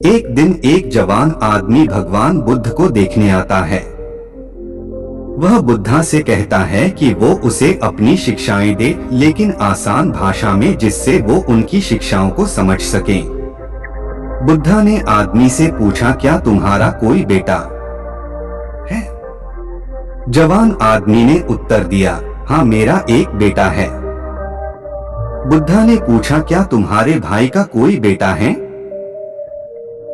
एक दिन एक जवान आदमी भगवान बुद्ध को देखने आता है। वह बुद्धा से कहता है कि वो उसे अपनी शिक्षाएं दे, लेकिन आसान भाषा में, जिससे वो उनकी शिक्षाओं को समझ सके। बुद्धा ने आदमी से पूछा, क्या तुम्हारा कोई बेटा है? जवान आदमी ने उत्तर दिया, हाँ, मेरा एक बेटा है। बुद्धा ने पूछा, क्या तुम्हारे भाई का कोई बेटा है?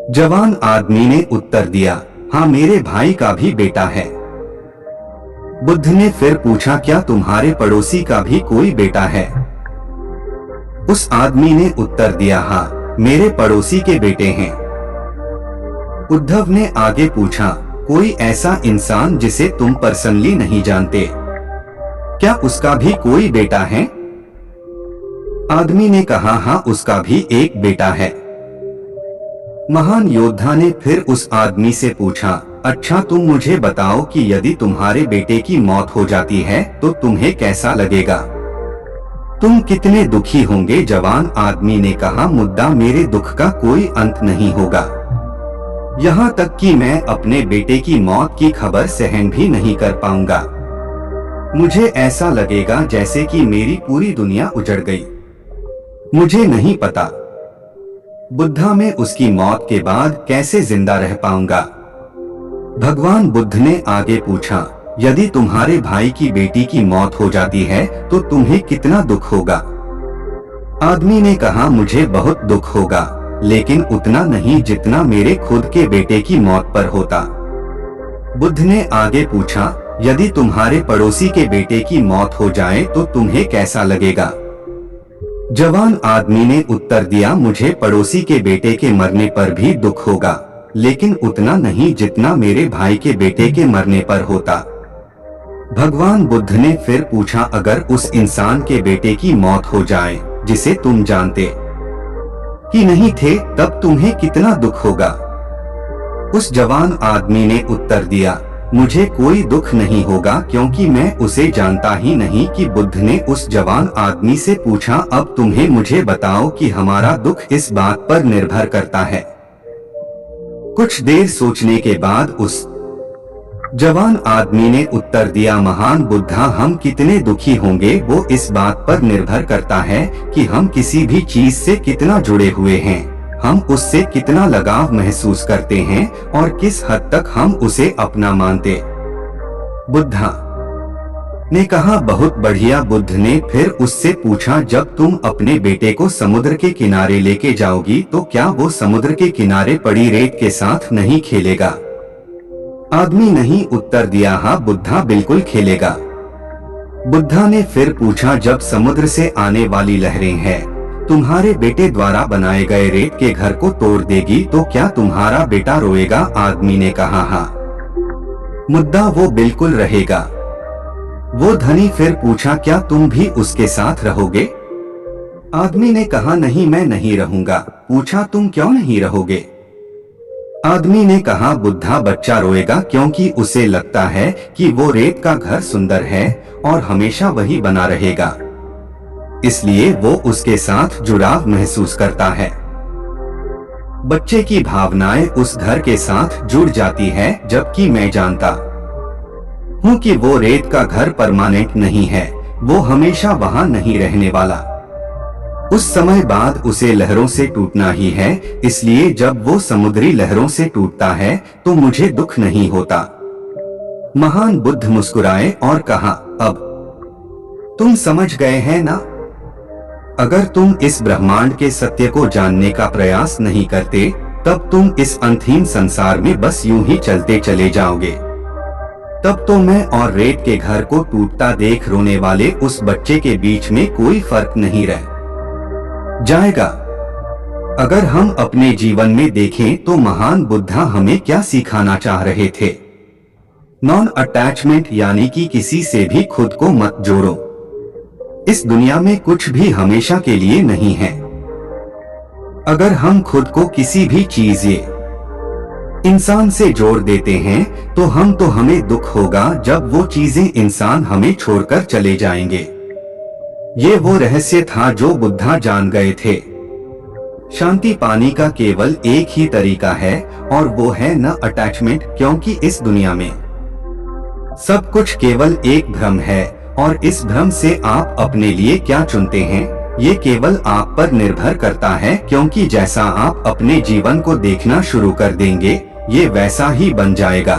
जवान आदमी ने उत्तर दिया, हाँ, मेरे भाई का भी बेटा है। बुद्ध ने फिर पूछा, क्या तुम्हारे पड़ोसी का भी कोई बेटा है? उस आदमी ने उत्तर दिया, हाँ, मेरे पड़ोसी के बेटे हैं। उद्धव ने आगे पूछा, कोई ऐसा इंसान जिसे तुम पर्सनली नहीं जानते, क्या उसका भी कोई बेटा है? आदमी ने कहा, हाँ, उसका भी एक बेटा है। महान योद्धा ने फिर उस आदमी से पूछा, अच्छा, तुम मुझे बताओ कि यदि तुम्हारे बेटे की मौत हो जाती है तो तुम्हें कैसा लगेगा? तुम कितने दुखी होंगे? जवान आदमी ने कहा, मुद्दा मेरे दुख का कोई अंत नहीं होगा। यहाँ तक कि मैं अपने बेटे की मौत की खबर सहन भी नहीं कर पाऊंगा। मुझे ऐसा लगेगा जैसे कि मेरी पूरी दुनिया उजड़ गई। मुझे नहीं पता बुद्धा मैं उसकी मौत के बाद कैसे जिंदा रह पाऊंगा। भगवान बुद्ध ने आगे पूछा, यदि तुम्हारे भाई की बेटी की मौत हो जाती है तो तुम्हें कितना दुख होगा? आदमी ने कहा, मुझे बहुत दुख होगा, लेकिन उतना नहीं जितना मेरे खुद के बेटे की मौत पर होता। बुद्ध ने आगे पूछा, यदि तुम्हारे पड़ोसी के बेटे की मौत हो जाए तो तुम्हें कैसा लगेगा? जवान आदमी ने उत्तर दिया, मुझे पड़ोसी के बेटे के मरने पर भी दुख होगा, लेकिन उतना नहीं जितना मेरे भाई के बेटे के मरने पर होता। भगवान बुद्ध ने फिर पूछा, अगर उस इंसान के बेटे की मौत हो जाए जिसे तुम जानते कि नहीं थे, तब तुम्हें कितना दुख होगा? उस जवान आदमी ने उत्तर दिया, मुझे कोई दुख नहीं होगा, क्योंकि मैं उसे जानता ही नहीं। कि बुद्ध ने उस जवान आदमी से पूछा, अब तुम्हें मुझे बताओ कि हमारा दुख इस बात पर निर्भर करता है। कुछ देर सोचने के बाद उस जवान आदमी ने उत्तर दिया, महान बुद्धा, हम कितने दुखी होंगे वो इस बात पर निर्भर करता है कि हम किसी भी चीज से कितना जुड़े हुए हैं, हम उससे कितना लगाव महसूस करते हैं और किस हद तक हम उसे अपना मानते। बुद्धा ने कहा, बहुत बढ़िया। बुद्ध ने फिर उससे पूछा, जब तुम अपने बेटे को समुद्र के किनारे लेके जाओगी तो क्या वो समुद्र के किनारे पड़ी रेत के साथ नहीं खेलेगा? आदमी नहीं उत्तर दिया, हाँ बुद्धा, बिल्कुल खेलेगा। बुद्धा ने फिर पूछा, जब समुद्र से आने वाली लहरें हैं तुम्हारे बेटे द्वारा बनाए गए रेत के घर को तोड़ देगी तो क्या तुम्हारा बेटा रोएगा? आदमी ने कहा, हाँ मुद्दा, वो बिल्कुल रहेगा। वो धनी फिर पूछा, क्या तुम भी उसके साथ रहोगे? आदमी ने कहा, नहीं, मैं नहीं रहूंगा। पूछा, तुम क्यों नहीं रहोगे? आदमी ने कहा, बुद्धा, बच्चा रोएगा क्योंकि उसे लगता है कि वो रेत का घर सुंदर है और हमेशा वही बना रहेगा, इसलिए वो उसके साथ जुड़ाव महसूस करता है। बच्चे की भावनाएं उस घर के साथ जुड़ जाती है, जबकि मैं जानता हूँ कि वो रेत का घर परमानेंट नहीं है, वो हमेशा वहाँ नहीं रहने वाला। उस समय बाद उसे लहरों से टूटना ही है, इसलिए जब वो समुद्री लहरों से टूटता है तो मुझे दुख नहीं होता। महान बुद्ध मुस्कुराए और कहा, अब तुम समझ गए हैं ना? अगर तुम इस ब्रह्मांड के सत्य को जानने का प्रयास नहीं करते, तब तुम इस अंतहीन संसार में बस यूं ही चलते चले जाओगे। तब तो मैं और रेत के घर को टूटता देख रोने वाले उस बच्चे के बीच में कोई फर्क नहीं रह जाएगा। अगर हम अपने जीवन में देखें तो महान बुद्धा हमें क्या सिखाना चाह रहे थे? नॉन अटैचमेंट, यानी कि किसी से भी खुद को मत जोड़ो। इस दुनिया में कुछ भी हमेशा के लिए नहीं है। अगर हम खुद को किसी भी चीज या इंसान से जोड़ देते हैं तो हमें दुख होगा जब वो चीजें, इंसान हमें छोड़कर चले जाएंगे। ये वो रहस्य था जो बुद्धा जान गए थे। शांति पाने का केवल एक ही तरीका है और वो है न अटैचमेंट, क्योंकि इस दुनिया में सब कुछ केवल एक भ्रम है और इस भ्रम से आप अपने लिए क्या चुनते हैं ये केवल आप पर निर्भर करता है, क्योंकि जैसा आप अपने जीवन को देखना शुरू कर देंगे ये वैसा ही बन जाएगा।